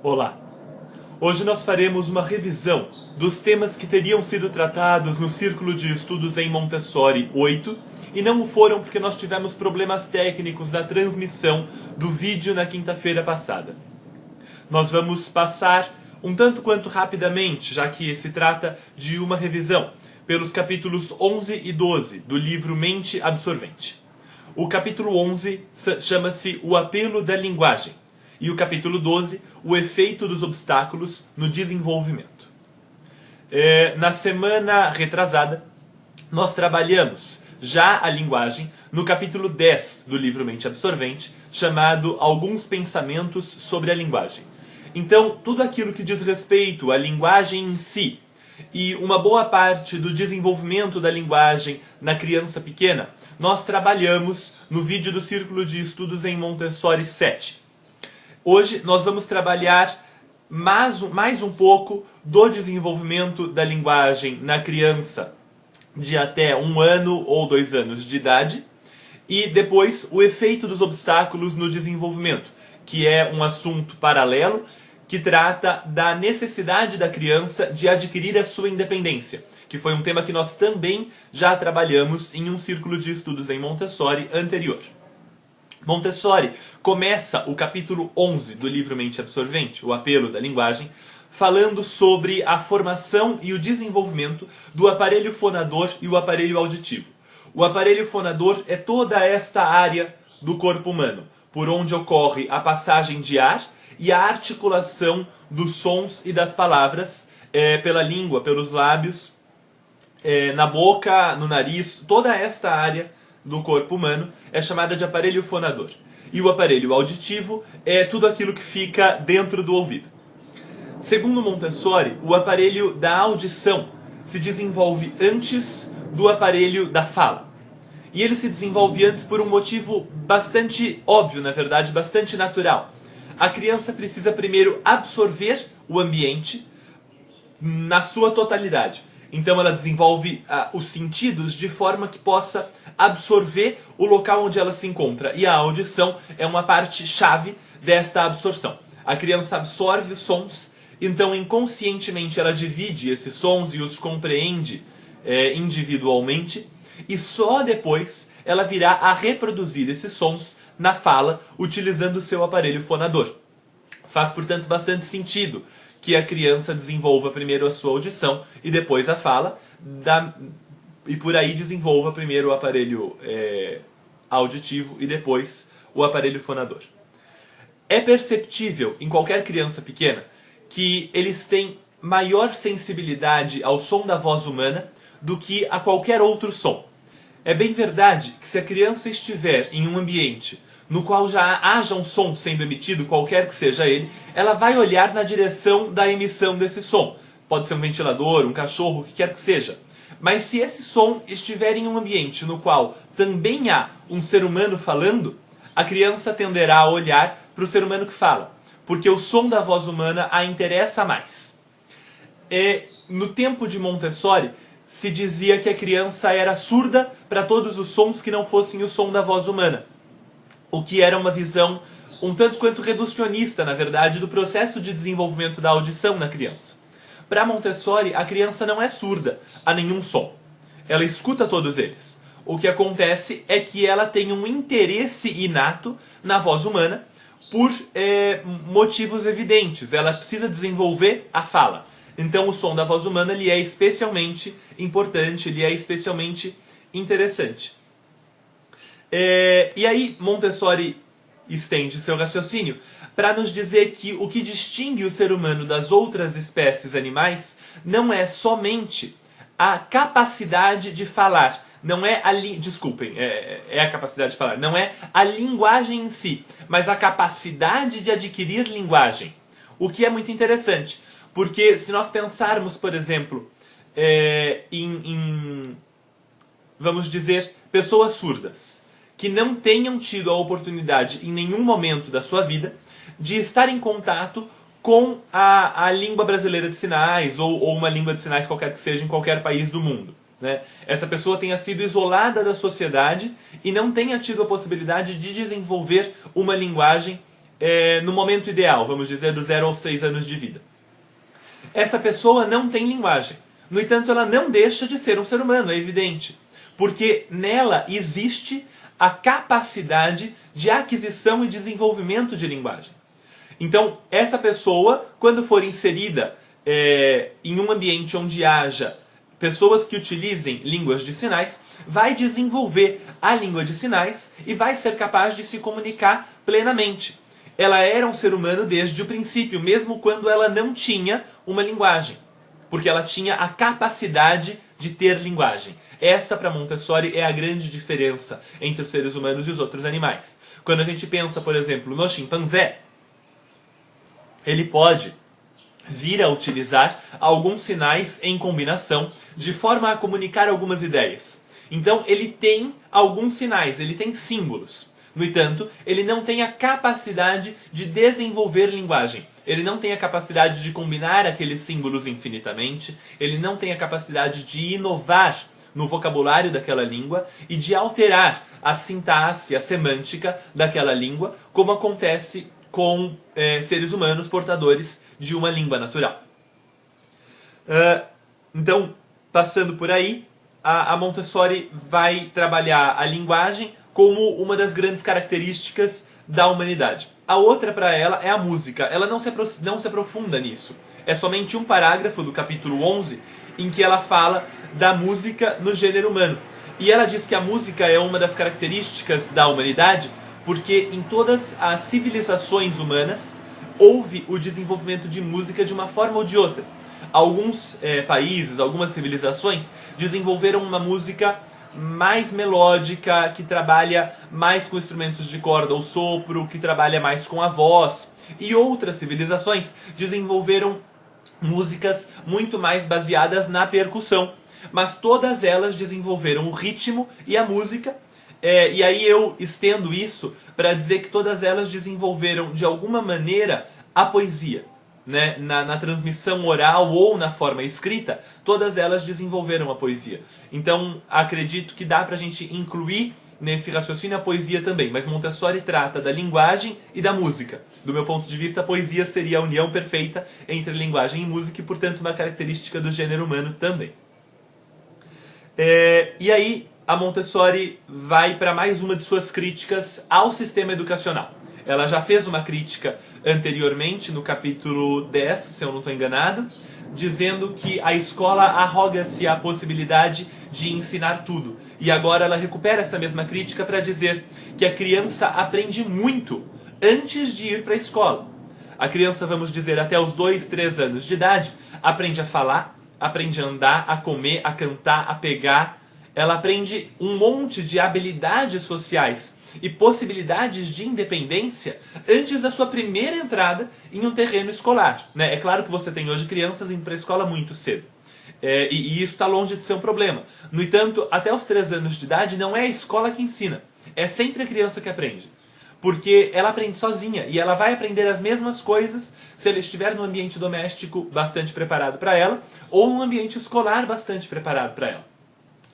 Olá! Hoje nós faremos uma revisão dos temas que teriam sido tratados no Círculo de Estudos em Montessori 8 e não o foram porque nós tivemos problemas técnicos na transmissão do vídeo na quinta-feira passada. Nós vamos passar um tanto quanto rapidamente, já que se trata de uma revisão, pelos capítulos 11 e 12 do livro Mente Absorvente. O capítulo 11 chama-se O Apelo da Linguagem e o capítulo 12, O Efeito dos Obstáculos no Desenvolvimento. Na semana retrasada, nós trabalhamos já a linguagem no capítulo 10 do livro Mente Absorvente, chamado Alguns Pensamentos sobre a Linguagem. Então, tudo aquilo que diz respeito à linguagem em si e uma boa parte do desenvolvimento da linguagem na criança pequena, nós trabalhamos no vídeo do Círculo de Estudos em Montessori 7. Hoje nós vamos trabalhar mais um pouco do desenvolvimento da linguagem na criança de até 1 ano ou 2 anos de idade e depois o efeito dos obstáculos no desenvolvimento, que é um assunto paralelo que trata da necessidade da criança de adquirir a sua independência, que foi um tema que nós também já trabalhamos em um Círculo de Estudos em Montessori anterior. Montessori começa o capítulo 11 do livro Mente Absorvente, O Apelo da Linguagem, falando sobre a formação e o desenvolvimento do aparelho fonador e o aparelho auditivo. O aparelho fonador é toda esta área do corpo humano, por onde ocorre a passagem de ar e a articulação dos sons e das palavras pela língua, pelos lábios, na boca, no nariz, toda esta área do corpo humano é chamada de aparelho fonador. E o aparelho auditivo é tudo aquilo que fica dentro do ouvido. Segundo Montessori, o aparelho da audição se desenvolve antes do aparelho da fala. E ele se desenvolve antes por um motivo bastante óbvio, na verdade, bastante natural. A criança precisa primeiro absorver o ambiente na sua totalidade. Então ela desenvolve os sentidos de forma que possa absorver o local onde ela se encontra. E a audição é uma parte chave desta absorção. A criança absorve os sons, então inconscientemente ela divide esses sons e os compreende individualmente. E só depois ela virá a reproduzir esses sons na fala, utilizando o seu aparelho fonador. Faz, portanto, bastante sentido que a criança desenvolva primeiro a sua audição e depois a fala, e por aí desenvolva primeiro o aparelho auditivo e depois o aparelho fonador. É perceptível em qualquer criança pequena que eles têm maior sensibilidade ao som da voz humana do que a qualquer outro som. É bem verdade que se a criança estiver em um ambiente no qual já haja um som sendo emitido, qualquer que seja ele, ela vai olhar na direção da emissão desse som. Pode ser um ventilador, um cachorro, o que quer que seja. Mas se esse som estiver em um ambiente no qual também há um ser humano falando, a criança tenderá a olhar para o ser humano que fala, porque o som da voz humana a interessa mais. No tempo de Montessori, se dizia que a criança era surda para todos os sons que não fossem o som da voz humana. O que era uma visão um tanto quanto reducionista, na verdade, do processo de desenvolvimento da audição na criança. Para Montessori, a criança não é surda a nenhum som. Ela escuta todos eles. O que acontece é que ela tem um interesse inato na voz humana por motivos evidentes. Ela precisa desenvolver a fala. Então o som da voz humana lhe é especialmente importante, lhe é especialmente interessante. E aí Montessori estende seu raciocínio para nos dizer que o que distingue o ser humano das outras espécies animais não é somente a capacidade de falar, não é a capacidade de falar, não é a linguagem em si, mas a capacidade de adquirir linguagem. O que é muito interessante, porque se nós pensarmos, por exemplo, vamos dizer, pessoas surdas, que não tenham tido a oportunidade em nenhum momento da sua vida de estar em contato com a língua brasileira de sinais ou uma língua de sinais qualquer que seja em qualquer país do mundo. né? Essa pessoa tenha sido isolada da sociedade e não tenha tido a possibilidade de desenvolver uma linguagem no momento ideal, vamos dizer, dos 0 aos 6 anos de vida. Essa pessoa não tem linguagem. No entanto, ela não deixa de ser um ser humano, é evidente. Porque nela existe a capacidade de aquisição e desenvolvimento de linguagem. Então, essa pessoa, quando for inserida em um ambiente onde haja pessoas que utilizem línguas de sinais, vai desenvolver a língua de sinais e vai ser capaz de se comunicar plenamente. Ela era um ser humano desde o princípio, mesmo quando ela não tinha uma linguagem, porque ela tinha a capacidade de ter linguagem. Essa, para Montessori, é a grande diferença entre os seres humanos e os outros animais. Quando a gente pensa, por exemplo, no chimpanzé, ele pode vir a utilizar alguns sinais em combinação de forma a comunicar algumas ideias. Então, ele tem alguns sinais, ele tem símbolos. No entanto, ele não tem a capacidade de desenvolver linguagem. Ele não tem a capacidade de combinar aqueles símbolos infinitamente. Ele não tem a capacidade de inovar no vocabulário daquela língua e de alterar a sintaxe, a semântica daquela língua, como acontece com seres humanos portadores de uma língua natural. Então, passando por aí, a Montessori vai trabalhar a linguagem como uma das grandes características da humanidade. A outra para ela é a música. Ela não se aprofunda nisso. É somente um parágrafo do capítulo 11 em que ela fala da música no gênero humano. E ela diz que a música é uma das características da humanidade porque em todas as civilizações humanas houve o desenvolvimento de música de uma forma ou de outra. Alguns países, algumas civilizações desenvolveram uma música mais melódica, que trabalha mais com instrumentos de corda ou sopro, que trabalha mais com a voz. E outras civilizações desenvolveram músicas muito mais baseadas na percussão. Mas todas elas desenvolveram o ritmo e a música. E aí eu estendo isso para dizer que todas elas desenvolveram, de alguma maneira, a poesia. Né, na transmissão oral ou na forma escrita, todas elas desenvolveram a poesia. Então, acredito que dá pra gente incluir nesse raciocínio a poesia também, mas Montessori trata da linguagem e da música. Do meu ponto de vista, a poesia seria a união perfeita entre linguagem e música e, portanto, uma característica do gênero humano também. E aí, a Montessori vai para mais uma de suas críticas ao sistema educacional. Ela já fez uma crítica anteriormente, no capítulo 10, se eu não estou enganado, dizendo que a escola arroga-se a possibilidade de ensinar tudo. E agora ela recupera essa mesma crítica para dizer que a criança aprende muito antes de ir para a escola. A criança, vamos dizer, até os 2, 3 anos de idade, aprende a falar, aprende a andar, a comer, a cantar, a pegar. Ela aprende um monte de habilidades sociais e possibilidades de independência antes da sua primeira entrada em um terreno escolar. Né? É claro que você tem hoje crianças indo para a escola muito cedo. E isso está longe de ser um problema. No entanto, até os 3 anos de idade não é a escola que ensina. É sempre a criança que aprende. Porque ela aprende sozinha e ela vai aprender as mesmas coisas se ela estiver num ambiente doméstico bastante preparado para ela ou num ambiente escolar bastante preparado para ela.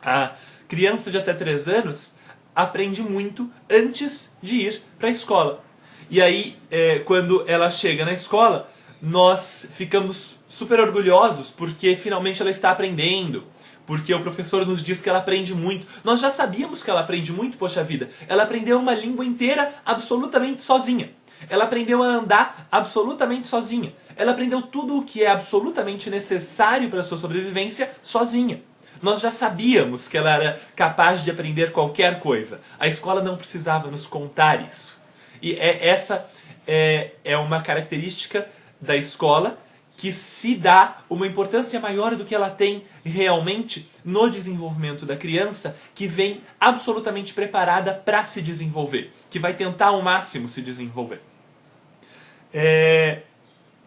A criança de até 3 anos aprende muito antes de ir para a escola. E aí, quando ela chega na escola, nós ficamos super orgulhosos porque finalmente ela está aprendendo. Porque o professor nos diz que ela aprende muito. Nós já sabíamos que ela aprende muito, poxa vida. Ela aprendeu uma língua inteira absolutamente sozinha. Ela aprendeu a andar absolutamente sozinha. Ela aprendeu tudo o que é absolutamente necessário para a sua sobrevivência sozinha. Nós já sabíamos que ela era capaz de aprender qualquer coisa. A escola não precisava nos contar isso. E essa é uma característica da escola que se dá uma importância maior do que ela tem realmente no desenvolvimento da criança, que vem absolutamente preparada para se desenvolver, que vai tentar ao máximo se desenvolver.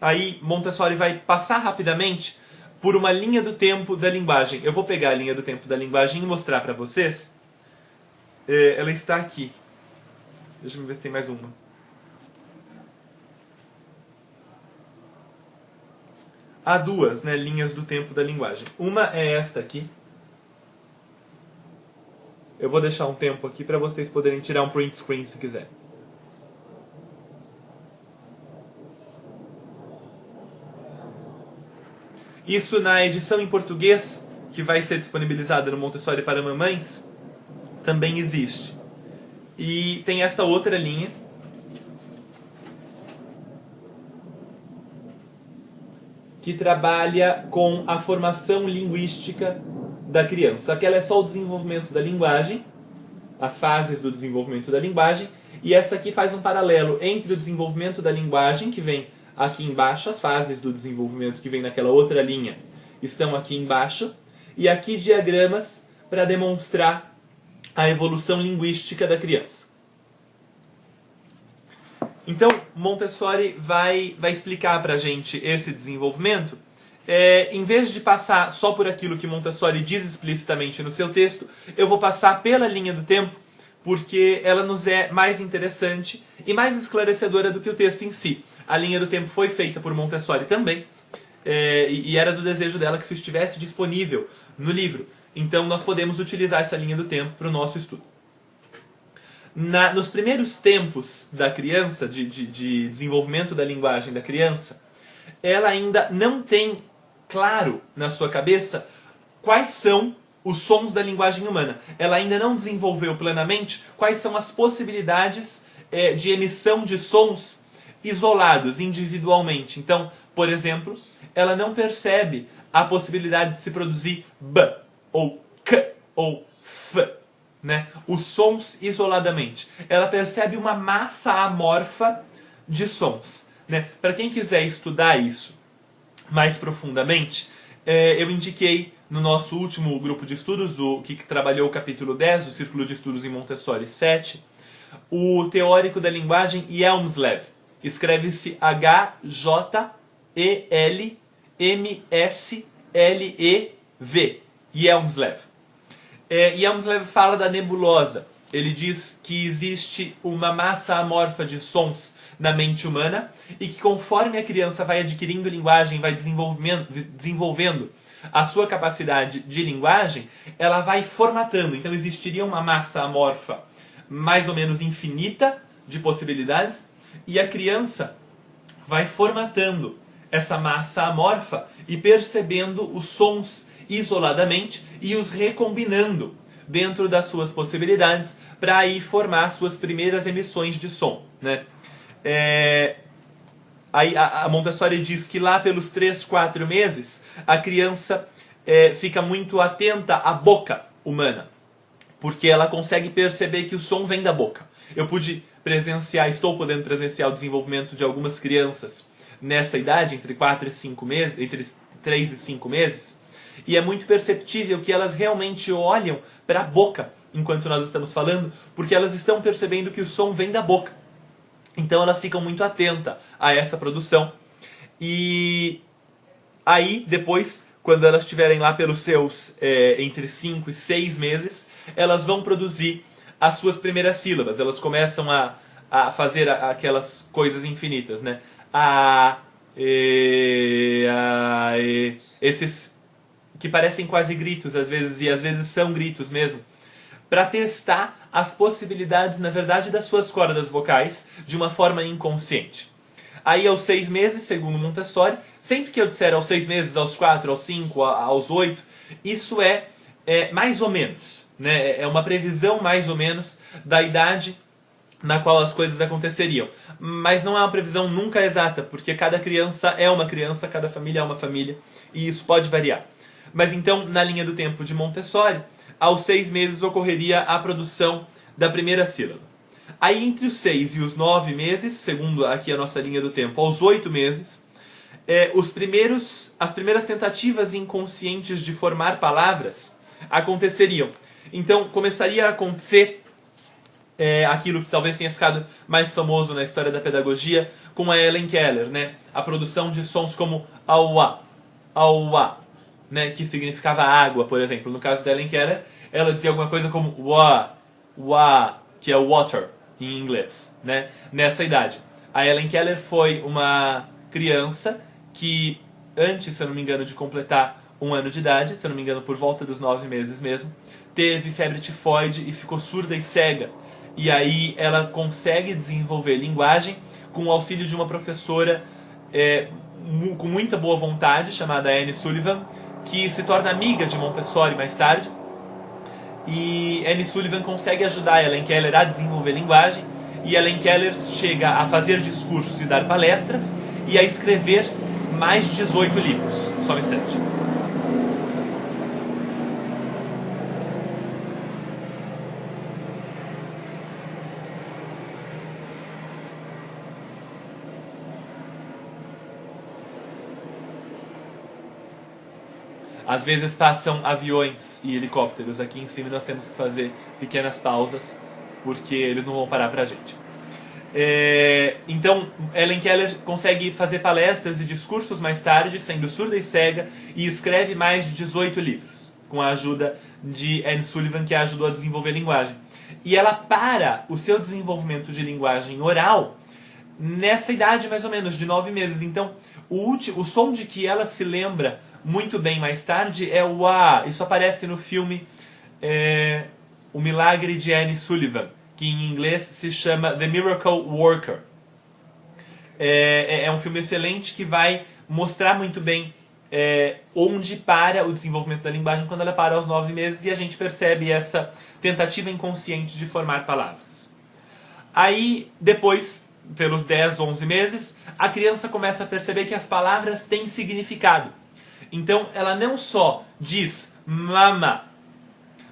Aí Montessori vai passar rapidamente por uma linha do tempo da linguagem. Eu vou pegar a linha do tempo da linguagem e mostrar para vocês. Ela está aqui. Deixa eu ver se tem mais uma. Há duas, né, linhas do tempo da linguagem. Uma é esta aqui, vou deixar um tempo aqui para vocês poderem tirar um print screen se quiserem. Isso na edição em português, que vai ser disponibilizada no Montessori para Mamães, também existe. E tem esta outra linha, que trabalha com a formação linguística da criança. Aquela é só o desenvolvimento da linguagem, as fases do desenvolvimento da linguagem, e essa aqui faz um paralelo entre o desenvolvimento da linguagem, que vem aqui embaixo, as fases do desenvolvimento que vem naquela outra linha estão aqui embaixo, e aqui diagramas para demonstrar a evolução linguística da criança. Então, Montessori vai explicar para a gente esse desenvolvimento. Em vez de passar só por aquilo que Montessori diz explicitamente no seu texto, eu vou passar pela linha do tempo, porque ela nos é mais interessante e mais esclarecedora do que o texto em si. A linha do tempo foi feita por Montessori também, e era do desejo dela que isso estivesse disponível no livro. Então nós podemos utilizar essa linha do tempo para o nosso estudo. Nos primeiros tempos da criança, de desenvolvimento da linguagem da criança, ela ainda não tem claro na sua cabeça quais são os sons da linguagem humana. Ela ainda não desenvolveu plenamente quais são as possibilidades de emissão de sons isolados, individualmente. Então, por exemplo, ela não percebe a possibilidade de se produzir B, ou K, ou F, né? Os sons isoladamente. Ela percebe uma massa amorfa de sons, né? Para quem quiser estudar isso mais profundamente, eu indiquei no nosso último grupo de estudos, o que trabalhou o capítulo 10, o Círculo de Estudos em Montessori 7, o teórico da linguagem Hjelmslev. Escreve-se H-J-E-L-M-S-L-E-V. Hjelmslev. Hjelmslev fala da nebulosa. Ele diz que existe uma massa amorfa de sons na mente humana e que conforme a criança vai adquirindo linguagem, vai desenvolvendo a sua capacidade de linguagem, ela vai formatando. Então existiria uma massa amorfa mais ou menos infinita de possibilidades e a criança vai formatando essa massa amorfa e percebendo os sons isoladamente e os recombinando dentro das suas possibilidades para aí formar suas primeiras emissões de som, né? Aí a Montessori diz que lá pelos 3, 4 meses a criança fica muito atenta à boca humana, porque ela consegue perceber que o som vem da boca. Estou podendo presenciar o desenvolvimento de algumas crianças nessa idade, entre 4 e 5 meses, entre 3 e 5 meses, e é muito perceptível que elas realmente olham para a boca enquanto nós estamos falando, porque elas estão percebendo que o som vem da boca. Então elas ficam muito atentas a essa produção. E aí, depois, quando elas estiverem lá pelos seus entre 5 e 6 meses, elas vão produzir as suas primeiras sílabas. Elas começam a fazer aquelas coisas infinitas, né? Esses que parecem quase gritos às vezes, e às vezes são gritos mesmo, para testar as possibilidades, na verdade, das suas cordas vocais de uma forma inconsciente. Aí aos 6 meses, segundo Montessori, sempre que eu disser aos 6 meses, aos 4, aos 5, aos 8, isso é mais ou menos, né? É uma previsão mais ou menos da idade na qual as coisas aconteceriam. Mas não é uma previsão nunca exata, porque cada criança é uma criança, cada família é uma família, e isso pode variar. Mas então, na linha do tempo de Montessori, aos 6 meses ocorreria a produção da primeira sílaba. Aí entre os 6 e os 9 meses, segundo aqui a nossa linha do tempo, aos 8 meses, as primeiras tentativas inconscientes de formar palavras aconteceriam. Então começaria a acontecer aquilo que talvez tenha ficado mais famoso na história da pedagogia com a Helen Keller, né? A produção de sons como auá, auá, né? Que significava água, por exemplo. No caso da Helen Keller, ela dizia alguma coisa como wa, wa, que é water em inglês, né? Nessa idade. A Helen Keller foi uma criança que, antes, se eu não me engano, de completar 1 ano de idade, se eu não me engano, por volta dos 9 meses mesmo, teve febre tifoide e ficou surda e cega. E aí ela consegue desenvolver linguagem com o auxílio de uma professora com muita boa vontade, chamada Anne Sullivan, que se torna amiga de Montessori mais tarde. E Anne Sullivan consegue ajudar Helen Keller a desenvolver linguagem, e Helen Keller chega a fazer discursos e dar palestras e a escrever mais de 18 livros. Só um instante. Às vezes passam aviões e helicópteros aqui em cima e nós temos que fazer pequenas pausas, porque eles não vão parar pra gente. Então, Helen Keller consegue fazer palestras e discursos mais tarde, sendo surda e cega, e escreve mais de 18 livros, com a ajuda de Anne Sullivan, que a ajudou a desenvolver linguagem. E ela para o seu desenvolvimento de linguagem oral nessa idade mais ou menos, de 9 meses. Então, o som de que ela se lembra muito bem mais tarde é o A. Isso aparece no filme O Milagre de Anne Sullivan, que em inglês se chama The Miracle Worker. É um filme excelente que vai mostrar muito bem onde para o desenvolvimento da linguagem quando ela para aos 9 meses, e a gente percebe essa tentativa inconsciente de formar palavras. Aí, depois, pelos 10, 11 meses, a criança começa a perceber que as palavras têm significado. Então, ela não só diz mama,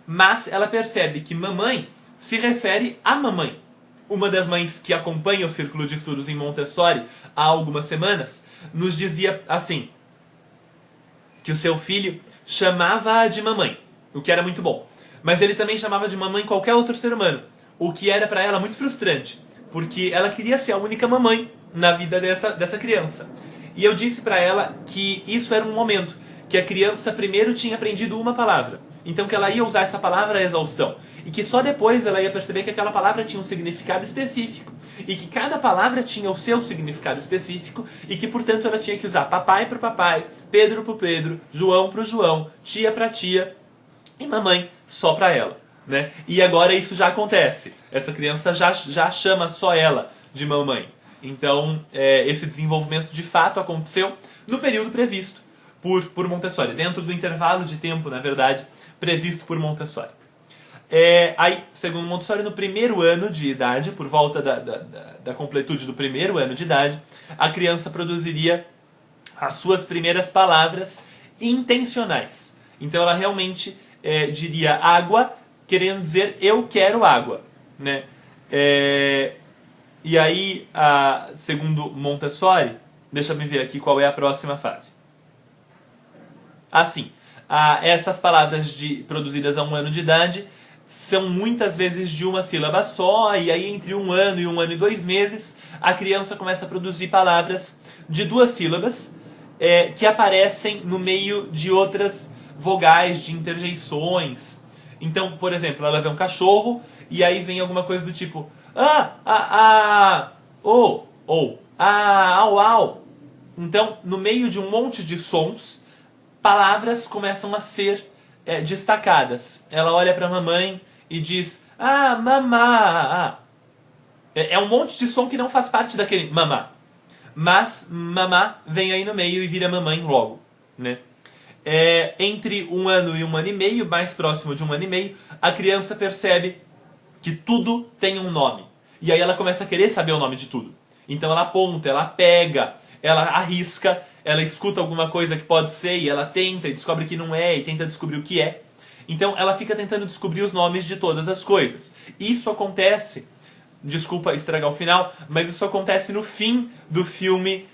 mas ela percebe que mamãe se refere a mamãe. Uma das mães que acompanha o Círculo de Estudos em Montessori há algumas semanas nos dizia assim, que o seu filho chamava-a de mamãe, o que era muito bom. Mas ele também chamava de mamãe qualquer outro ser humano, o que era para ela muito frustrante, porque ela queria ser a única mamãe na vida dessa criança. E eu disse para ela que isso era um momento que a criança primeiro tinha aprendido uma palavra, então que ela ia usar essa palavra à exaustão, e que só depois ela ia perceber que aquela palavra tinha um significado específico, e que cada palavra tinha o seu significado específico, e que portanto ela tinha que usar papai para o papai, Pedro para o Pedro, João para o João, tia para tia e mamãe só para ela, né? E agora isso já acontece, essa criança já chama só ela de mamãe. Então, esse desenvolvimento de fato aconteceu no período previsto por Montessori, dentro do intervalo de tempo, na verdade, previsto por Montessori. Aí, segundo Montessori, no primeiro ano de idade, por volta da completude do primeiro ano de idade, a criança produziria as suas primeiras palavras intencionais. Então, ela realmente diria água, querendo dizer eu quero água, né? E aí, segundo Montessori, deixa eu ver aqui qual é a próxima fase. Assim, essas palavras produzidas a 1 ano de idade são muitas vezes de uma sílaba só, e aí entre 1 ano e 1 ano e 2 meses, a criança começa a produzir palavras de 2 sílabas que aparecem no meio de outras vogais, de interjeições. Então, por exemplo, ela vê um cachorro, e aí vem alguma coisa do tipo ou, au, au. Então, no meio de um monte de sons, palavras começam a ser destacadas. Ela olha para a mamãe e diz, mamá. É um monte de som que não faz parte daquele mamá. Mas mamá vem aí no meio e vira mamãe logo, né? Entre 1 ano e 1 ano e meio, mais próximo de 1 ano e meio, a criança percebe que tudo tem um nome. E aí ela começa a querer saber o nome de tudo. Então ela aponta, ela pega, ela arrisca, ela escuta alguma coisa que pode ser e ela tenta e descobre que não é e tenta descobrir o que é. Então ela fica tentando descobrir os nomes de todas as coisas. Isso acontece, desculpa estragar o final, mas isso acontece no fim do filme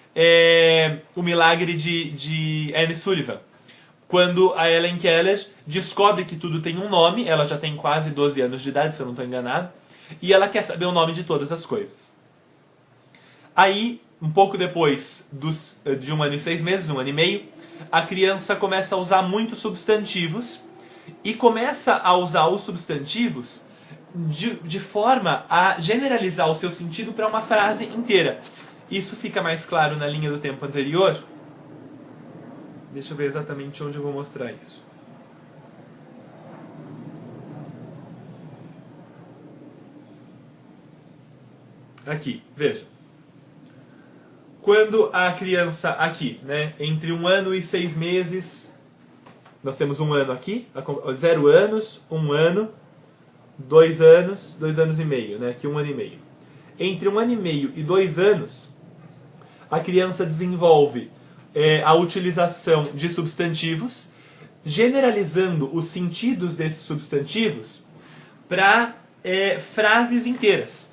O Milagre de Anne Sullivan. Quando a Helen Keller descobre que tudo tem um nome, ela já tem quase 12 anos de idade, se eu não estou enganado, e ela quer saber o nome de todas as coisas. Aí, um pouco depois de 1 ano e 6 meses, 1 ano e meio, a criança começa a usar muitos substantivos e começa a usar os substantivos de forma a generalizar o seu sentido para uma frase inteira. Isso fica mais claro na linha do tempo anterior. Deixa eu ver exatamente onde eu vou mostrar isso. aqui, veja. Quando a criança aqui, né, entre 1 ano e 6 meses, nós temos 1 ano aqui, 0 anos, 1 ano, 2 anos, 2 anos e meio, né, aqui 1 ano e meio. Entre 1 ano e meio e 2 anos, a criança desenvolve a utilização de substantivos, generalizando os sentidos desses substantivos para frases inteiras.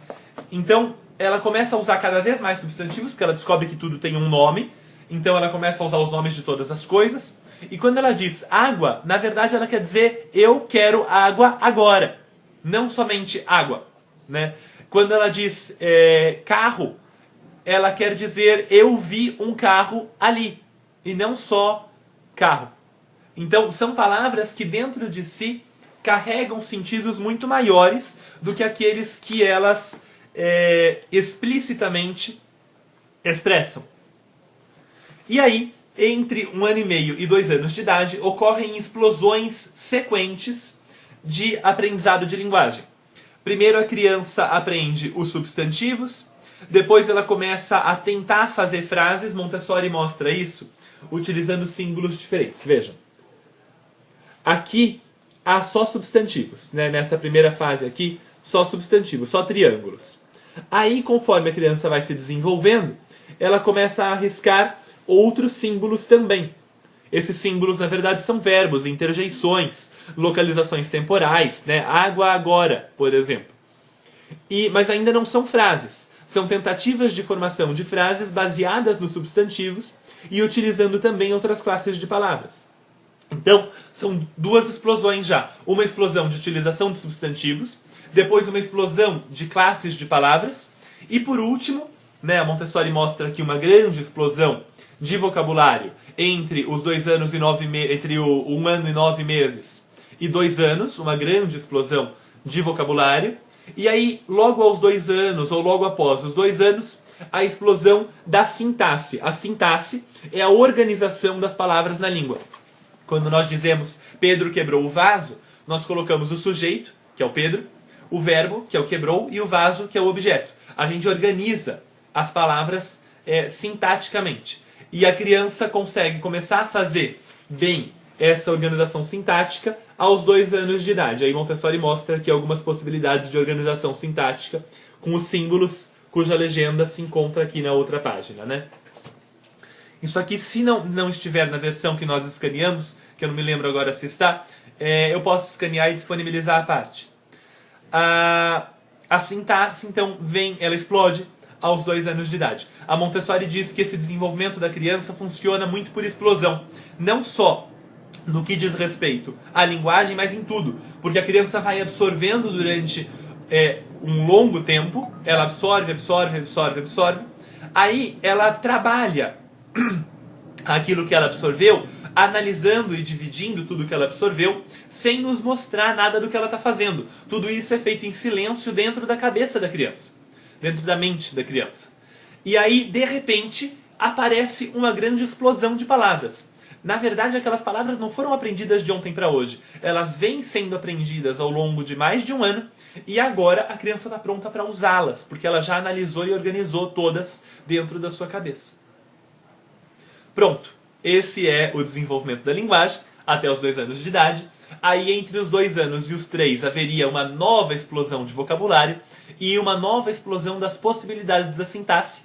Então, ela começa a usar cada vez mais substantivos, porque ela descobre que tudo tem um nome. Então ela começa a usar os nomes de todas as coisas. E quando ela diz água, na verdade ela quer dizer eu quero água agora. Não somente água, né? Quando ela diz carro, ela quer dizer eu vi um carro ali. E não só carro. Então são palavras que dentro de si carregam sentidos muito maiores do que aqueles que elas explicitamente expressam. E aí, entre 1 ano e meio e 2 anos de idade, ocorrem explosões sequentes de aprendizado de linguagem. Primeiro a criança aprende os substantivos, depois ela começa a tentar fazer frases. Montessori mostra isso utilizando símbolos diferentes. Vejam. Aqui há só substantivos, né? Nessa primeira fase aqui, só substantivos, só triângulos. Aí, conforme a criança vai se desenvolvendo, ela começa a arriscar outros símbolos também. Esses símbolos, na verdade, são verbos, interjeições, localizações temporais, né? Água agora, por exemplo. Mas ainda não são frases. São tentativas de formação de frases baseadas nos substantivos e utilizando também outras classes de palavras. Então, são 2 explosões já. Uma explosão de utilização de substantivos, depois uma explosão de classes de palavras, e por último, né, a Montessori mostra aqui uma grande explosão de vocabulário entre os 2 anos e 9 entre o 1 ano e 9 meses e 2 anos, uma grande explosão de vocabulário, e aí logo aos 2 anos, ou logo após os 2 anos, a explosão da sintaxe. A sintaxe é a organização das palavras na língua. Quando nós dizemos Pedro quebrou o vaso, nós colocamos o sujeito, que é o Pedro, o verbo, que é o quebrou, e o vaso, que é o objeto. A gente organiza as palavras sintaticamente. E a criança consegue começar a fazer bem essa organização sintática aos 2 anos de idade. Aí Montessori mostra aqui algumas possibilidades de organização sintática com os símbolos cuja legenda se encontra aqui na outra página, né? Isso aqui, se não estiver na versão que nós escaneamos, que eu não me lembro agora se está, eu posso escanear e disponibilizar a parte. A sintaxe, então, ela explode aos 2 anos de idade. A Montessori diz que esse desenvolvimento da criança funciona muito por explosão. Não só no que diz respeito à linguagem, mas em tudo. Porque a criança vai absorvendo durante um longo tempo, ela absorve. Aí ela trabalha aquilo que ela absorveu, analisando e dividindo tudo que ela absorveu, sem nos mostrar nada do que ela está fazendo. Tudo isso é feito em silêncio dentro da cabeça da criança, dentro da mente da criança. E aí, de repente, aparece uma grande explosão de palavras. Na verdade, aquelas palavras não foram aprendidas de ontem para hoje. Elas vêm sendo aprendidas ao longo de mais de 1 ano, e agora a criança está pronta para usá-las, porque ela já analisou e organizou todas dentro da sua cabeça. Pronto. Esse é o desenvolvimento da linguagem, até os 2 anos de idade. Aí, entre os 2 anos e os 3, haveria uma nova explosão de vocabulário e uma nova explosão das possibilidades da sintaxe.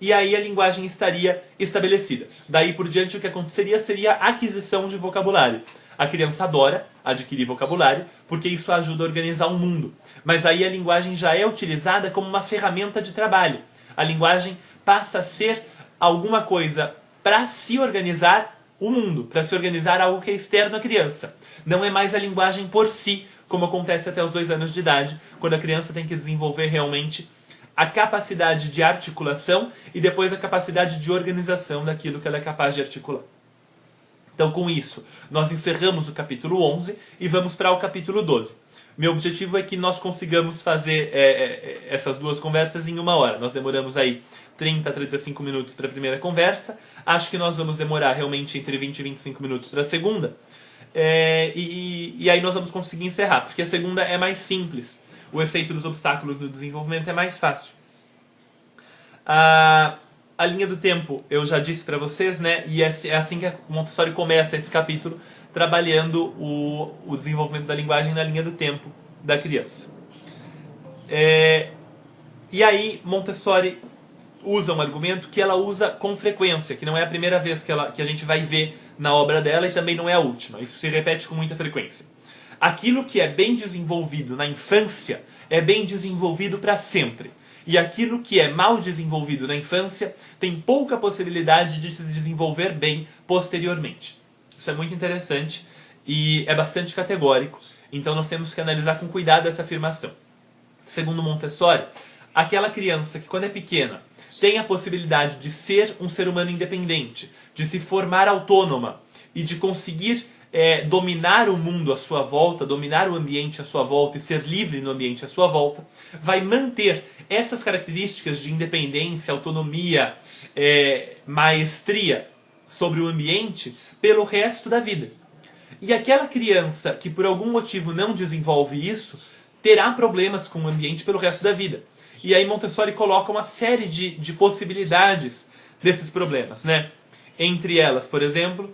E aí a linguagem estaria estabelecida. Daí por diante, o que aconteceria seria a aquisição de vocabulário. A criança adora adquirir vocabulário, porque isso ajuda a organizar o mundo. Mas aí a linguagem já é utilizada como uma ferramenta de trabalho. A linguagem passa a ser alguma coisa para se organizar o mundo, para se organizar algo que é externo à criança. Não é mais a linguagem por si, como acontece até os 2 anos de idade, quando a criança tem que desenvolver realmente a capacidade de articulação e depois a capacidade de organização daquilo que ela é capaz de articular. Então, com isso, nós encerramos o capítulo 11 e vamos para o capítulo 12. Meu objetivo é que nós consigamos fazer essas 2 conversas em 1 hora. Nós demoramos aí 30 a 35 minutos para a primeira conversa. Acho que nós vamos demorar realmente entre 20 e 25 minutos para a segunda. E aí nós vamos conseguir encerrar, porque a segunda é mais simples. O efeito dos obstáculos no desenvolvimento é mais fácil. A linha do tempo eu já disse para vocês, né? E é assim que a Montessori começa esse capítulo, trabalhando o desenvolvimento da linguagem na linha do tempo da criança. E aí Montessori usa um argumento que ela usa com frequência, que não é a primeira vez que a gente vai ver na obra dela e também não é a última. Isso se repete com muita frequência. Aquilo que é bem desenvolvido na infância é bem desenvolvido para sempre. E aquilo que é mal desenvolvido na infância tem pouca possibilidade de se desenvolver bem posteriormente. Isso é muito interessante e é bastante categórico, então nós temos que analisar com cuidado essa afirmação. Segundo Montessori, aquela criança que quando é pequena tem a possibilidade de ser um ser humano independente, de se formar autônoma e de conseguir dominar o mundo à sua volta, dominar o ambiente à sua volta e ser livre no ambiente à sua volta, vai manter essas características de independência, autonomia, maestria sobre o ambiente pelo resto da vida. E aquela criança que por algum motivo não desenvolve isso, terá problemas com o ambiente pelo resto da vida. E aí Montessori coloca uma série de possibilidades desses problemas, né? Entre elas, por exemplo,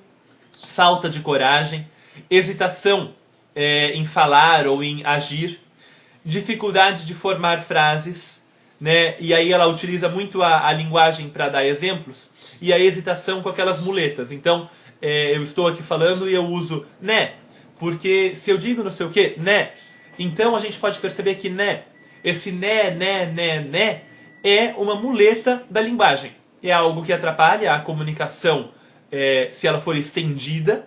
falta de coragem, hesitação em falar ou em agir, dificuldade de formar frases, né? E aí ela utiliza muito a linguagem para dar exemplos, e a hesitação com aquelas muletas. Então, eu estou aqui falando e eu uso né, porque se eu digo não sei o que, né, então a gente pode perceber que né, esse né, é uma muleta da linguagem. É algo que atrapalha a comunicação se ela for estendida,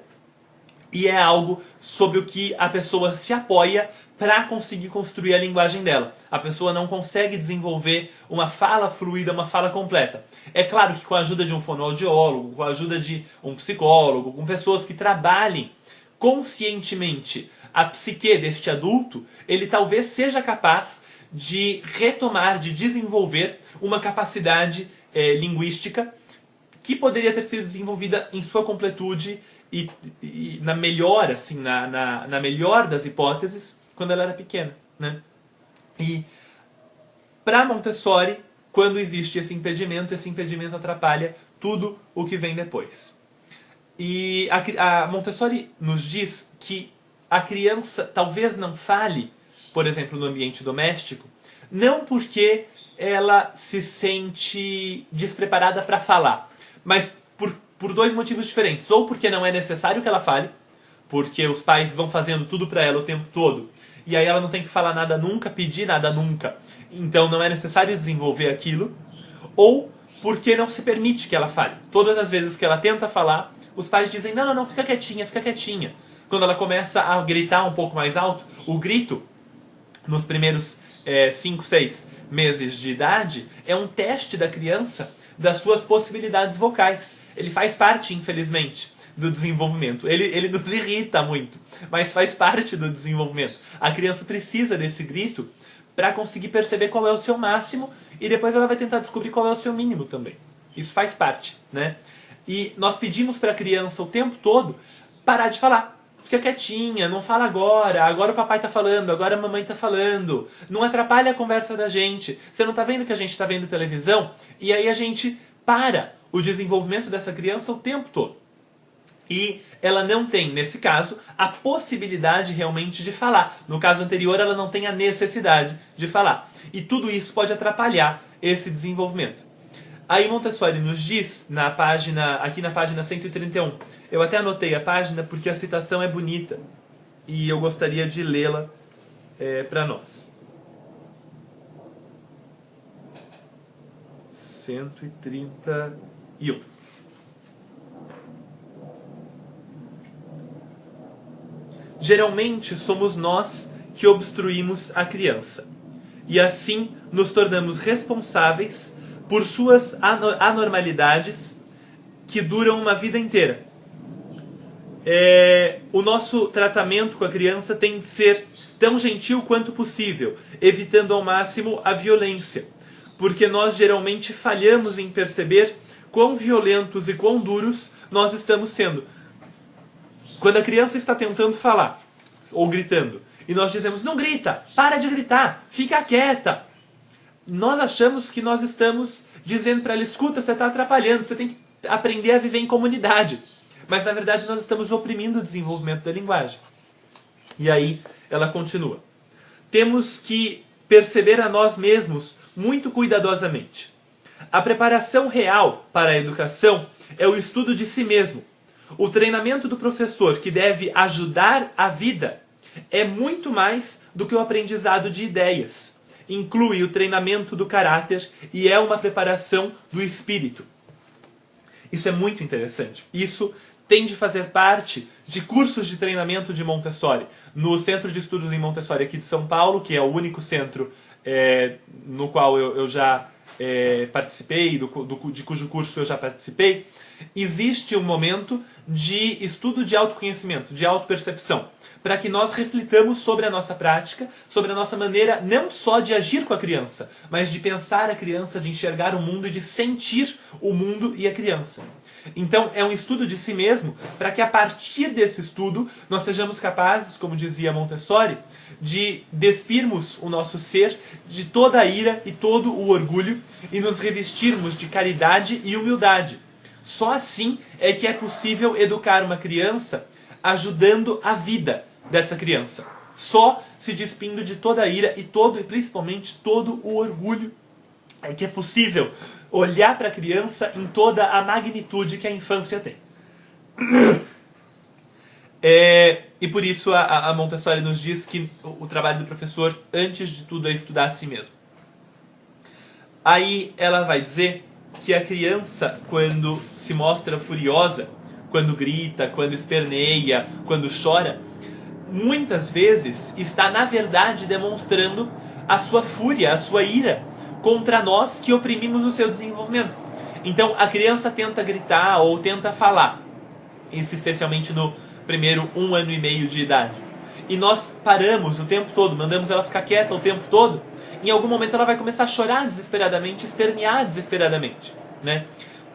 e é algo sobre o que a pessoa se apoia para conseguir construir a linguagem dela. A pessoa não consegue desenvolver uma fala fluida, uma fala completa. É claro que com a ajuda de um fonoaudiólogo, com a ajuda de um psicólogo, com pessoas que trabalhem conscientemente a psique deste adulto, ele talvez seja capaz de retomar, de desenvolver uma capacidade linguística que poderia ter sido desenvolvida em sua completude e na melhor, assim, na melhor das hipóteses, quando ela era pequena, né? E para Montessori, quando existe esse impedimento atrapalha tudo o que vem depois. E a Montessori nos diz que a criança talvez não fale, por exemplo, no ambiente doméstico, não porque ela se sente despreparada para falar, mas por dois motivos diferentes. Ou porque não é necessário que ela fale, porque os pais vão fazendo tudo para ela o tempo todo, e aí ela não tem que falar nada nunca, pedir nada nunca, então não é necessário desenvolver aquilo. Ou porque não se permite que ela fale. Todas as vezes que ela tenta falar, os pais dizem, não, fica quietinha, fica quietinha. Quando ela começa a gritar um pouco mais alto, o grito, nos primeiros 5, 6 meses de idade, é um teste da criança das suas possibilidades vocais. Ele faz parte, infelizmente, do desenvolvimento. Ele nos irrita muito, mas faz parte do desenvolvimento. A criança precisa desse grito para conseguir perceber qual é o seu máximo e depois ela vai tentar descobrir qual é o seu mínimo também. Isso faz parte, né? E nós pedimos para a criança o tempo todo parar de falar. Fica quietinha, não fala agora o papai tá falando, agora a mamãe tá falando. Não atrapalha a conversa da gente. Você não tá vendo que a gente tá vendo televisão? E aí a gente para o desenvolvimento dessa criança o tempo todo. E ela não tem, nesse caso, a possibilidade realmente de falar. No caso anterior, ela não tem a necessidade de falar. E tudo isso pode atrapalhar esse desenvolvimento. Aí Montessori nos diz, aqui na página 131, eu até anotei a página porque a citação é bonita e eu gostaria de lê-la para nós. 131. Geralmente somos nós que obstruímos a criança, e assim nos tornamos responsáveis por suas anormalidades que duram uma vida inteira. O nosso tratamento com a criança tem de ser tão gentil quanto possível, evitando ao máximo a violência, porque nós geralmente falhamos em perceber quão violentos e quão duros nós estamos sendo. Quando a criança está tentando falar, ou gritando, e nós dizemos, não grita, para de gritar, fica quieta. Nós achamos que nós estamos dizendo para ela, escuta, você está atrapalhando, você tem que aprender a viver em comunidade. Mas na verdade nós estamos oprimindo o desenvolvimento da linguagem. E aí ela continua. Temos que perceber a nós mesmos muito cuidadosamente. A preparação real para a educação é o estudo de si mesmo. O treinamento do professor, que deve ajudar a vida, é muito mais do que o aprendizado de ideias. Inclui o treinamento do caráter e é uma preparação do espírito. Isso é muito interessante. Isso tem de fazer parte de cursos de treinamento de Montessori. No Centro de Estudos em Montessori aqui de São Paulo, que é o único centro no qual eu já participei, de cujo curso eu já participei, existe um momento de estudo de autoconhecimento, de autopercepção, para que nós reflitamos sobre a nossa prática, sobre a nossa maneira não só de agir com a criança, mas de pensar a criança, de enxergar o mundo e de sentir o mundo e a criança. Então é um estudo de si mesmo, para que a partir desse estudo nós sejamos capazes, como dizia Montessori, de despirmos o nosso ser de toda a ira e todo o orgulho e nos revestirmos de caridade e humildade. Só assim é que é possível educar uma criança ajudando a vida dessa criança. Só se despindo de toda a ira e principalmente todo o orgulho é que é possível olhar para a criança em toda a magnitude que a infância tem. E por isso a Montessori nos diz que o trabalho do professor, antes de tudo, é estudar a si mesmo. Aí ela vai dizer que a criança, quando se mostra furiosa, quando grita, quando esperneia, quando chora, muitas vezes está, na verdade, demonstrando a sua fúria, a sua ira contra nós que oprimimos o seu desenvolvimento. Então a criança tenta gritar ou tenta falar, isso especialmente no primeiro 1 ano e meio de idade. E nós paramos o tempo todo, mandamos ela ficar quieta o tempo todo. Em algum momento ela vai começar a chorar desesperadamente, espernear desesperadamente, né?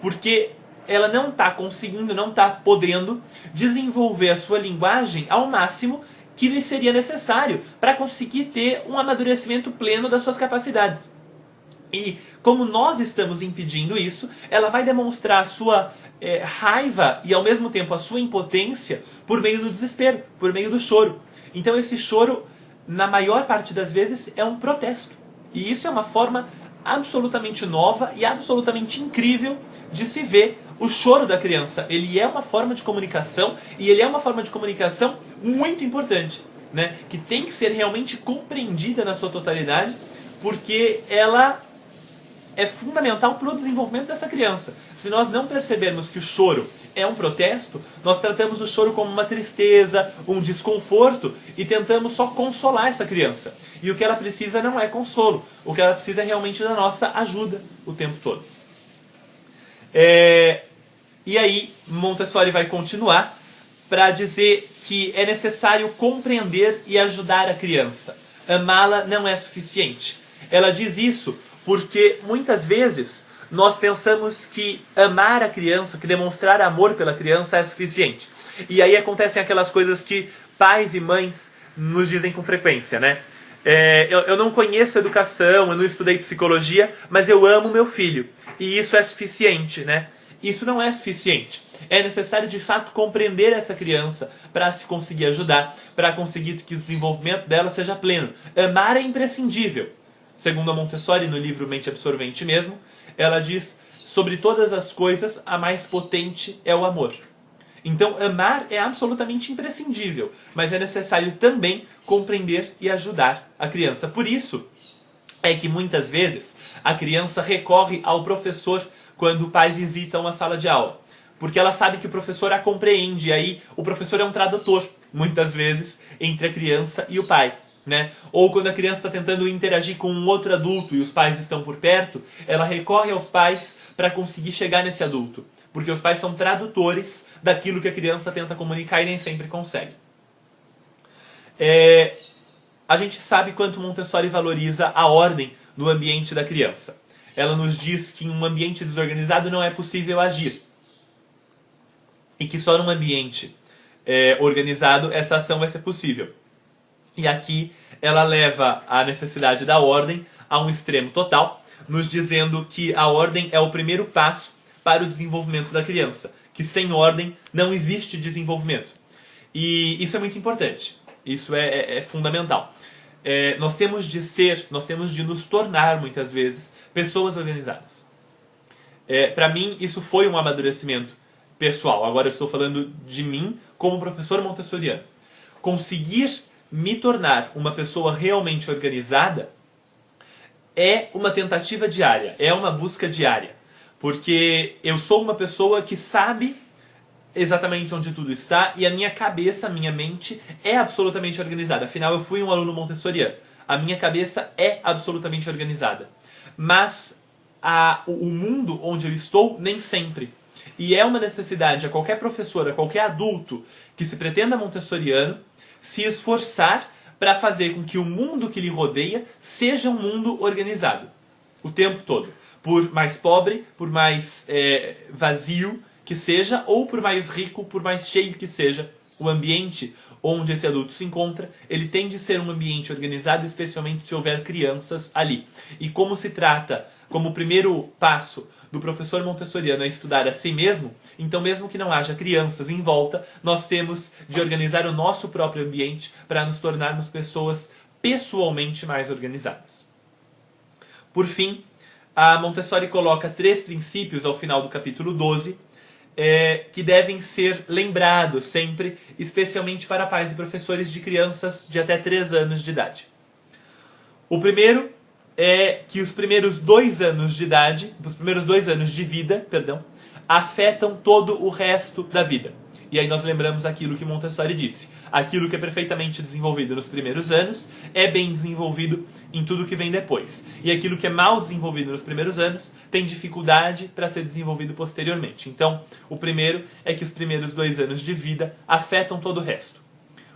Porque ela não está conseguindo, não está podendo desenvolver a sua linguagem ao máximo que lhe seria necessário para conseguir ter um amadurecimento pleno das suas capacidades. E como nós estamos impedindo isso, ela vai demonstrar a sua raiva e ao mesmo tempo a sua impotência por meio do desespero, por meio do choro. Então esse choro, na maior parte das vezes, é um protesto. E isso é uma forma absolutamente nova e absolutamente incrível de se ver o choro da criança. Ele é uma forma de comunicação e ele é uma forma de comunicação muito importante, né? Que tem que ser realmente compreendida na sua totalidade, porque ela é fundamental para o desenvolvimento dessa criança. Se nós não percebermos que o choro é um protesto, nós tratamos o choro como uma tristeza, um desconforto e tentamos só consolar essa criança. E o que ela precisa não é consolo. O que ela precisa é realmente da nossa ajuda o tempo todo. E aí Montessori vai continuar para dizer que é necessário compreender e ajudar a criança. Amá-la não é suficiente. Ela diz isso porque muitas vezes nós pensamos que amar a criança, que demonstrar amor pela criança é suficiente. E aí acontecem aquelas coisas que pais e mães nos dizem com frequência, né? Eu não conheço educação, eu não estudei psicologia, mas eu amo meu filho. E isso é suficiente, né? Isso não é suficiente. É necessário de fato compreender essa criança para se conseguir ajudar, para conseguir que o desenvolvimento dela seja pleno. Amar é imprescindível. Segundo a Montessori, no livro Mente Absorvente mesmo, ela diz, sobre todas as coisas, a mais potente é o amor. Então, amar é absolutamente imprescindível, mas é necessário também compreender e ajudar a criança. Por isso é que muitas vezes a criança recorre ao professor quando o pai visita uma sala de aula. Porque ela sabe que o professor a compreende, e aí o professor é um tradutor, muitas vezes, entre a criança e o pai. Né? Ou quando a criança está tentando interagir com um outro adulto e os pais estão por perto, ela recorre aos pais para conseguir chegar nesse adulto. Porque os pais são tradutores daquilo que a criança tenta comunicar e nem sempre consegue. A gente sabe quanto Montessori valoriza a ordem no ambiente da criança. Ela nos diz que em um ambiente desorganizado não é possível agir. E que só num ambiente organizado essa ação vai ser possível. E aqui ela leva a necessidade da ordem a um extremo total, nos dizendo que a ordem é o primeiro passo para o desenvolvimento da criança, que sem ordem não existe desenvolvimento. E isso é muito importante, isso é fundamental. Nós temos de nos tornar, muitas vezes, pessoas organizadas. Para mim, isso foi um amadurecimento pessoal. Agora eu estou falando de mim como professor montessoriano. Conseguir me tornar uma pessoa realmente organizada é uma tentativa diária, é uma busca diária. Porque eu sou uma pessoa que sabe exatamente onde tudo está e a minha cabeça, a minha mente é absolutamente organizada. Afinal, eu fui um aluno montessoriano. A minha cabeça é absolutamente organizada. Mas o mundo onde eu estou, nem sempre. E é uma necessidade a qualquer professor, a qualquer adulto que se pretenda montessoriano, se esforçar para fazer com que o mundo que lhe rodeia seja um mundo organizado. O tempo todo. Por mais pobre, por mais vazio que seja, ou por mais rico, por mais cheio que seja, o ambiente onde esse adulto se encontra, ele tem de ser um ambiente organizado, especialmente se houver crianças ali. E como se trata, como o primeiro passo do professor montessoriano é estudar a si mesmo, então mesmo que não haja crianças em volta, nós temos de organizar o nosso próprio ambiente para nos tornarmos pessoas pessoalmente mais organizadas. Por fim, a Montessori coloca 3 princípios ao final do capítulo 12, que devem ser lembrados sempre, especialmente para pais e professores de crianças de até 3 anos de idade. O primeiro é que os primeiros 2 anos de idade, os primeiros 2 anos de vida, afetam todo o resto da vida. E aí nós lembramos aquilo que Montessori disse. Aquilo que é perfeitamente desenvolvido nos primeiros anos é bem desenvolvido em tudo que vem depois. E aquilo que é mal desenvolvido nos primeiros anos tem dificuldade para ser desenvolvido posteriormente. Então, o primeiro é que os primeiros 2 anos de vida afetam todo o resto.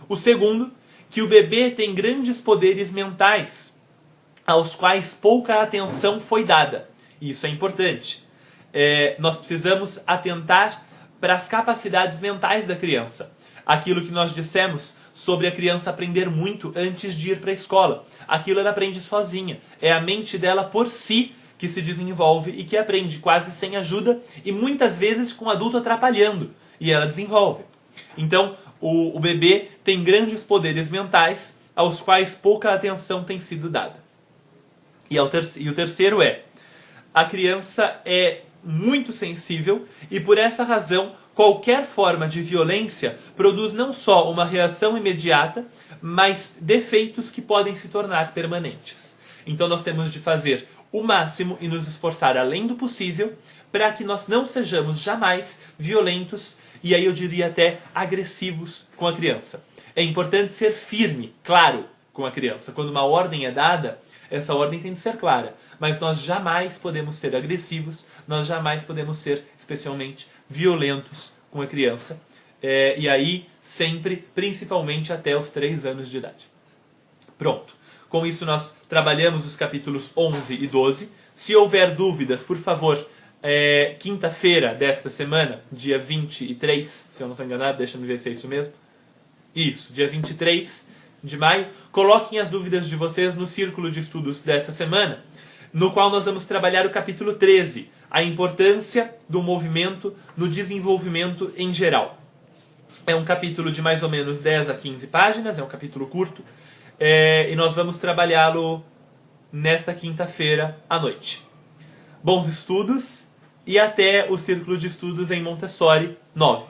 O segundo, que o bebê tem grandes poderes mentais, aos quais pouca atenção foi dada. E isso é importante. Nós precisamos atentar para as capacidades mentais da criança. Aquilo que nós dissemos sobre a criança aprender muito antes de ir para a escola. Aquilo ela aprende sozinha. É a mente dela por si que se desenvolve e que aprende quase sem ajuda e muitas vezes com o adulto atrapalhando. E ela desenvolve. Então, o bebê tem grandes poderes mentais aos quais pouca atenção tem sido dada. E o terceiro a criança é muito sensível e por essa razão qualquer forma de violência produz não só uma reação imediata, mas defeitos que podem se tornar permanentes. Então nós temos de fazer o máximo e nos esforçar além do possível para que nós não sejamos jamais violentos e aí eu diria até agressivos com a criança. É importante ser firme, claro, com a criança. Quando uma ordem é dada, essa ordem tem de ser clara, mas nós jamais podemos ser agressivos, nós jamais podemos ser especialmente violentos com a criança, e aí sempre, principalmente até os 3 anos de idade. Pronto. Com isso nós trabalhamos os capítulos 11 e 12. Se houver dúvidas, por favor, quinta-feira desta semana, dia 23, se eu não estou enganado, deixa eu ver se é isso mesmo. Isso, dia 23 de maio, coloquem as dúvidas de vocês no círculo de estudos dessa semana, no qual nós vamos trabalhar o capítulo 13, a importância do movimento no desenvolvimento em geral. É um capítulo de mais ou menos 10 a 15 páginas, é um capítulo curto, e nós vamos trabalhá-lo nesta quinta-feira à noite. Bons estudos e até o círculo de estudos em Montessori 9.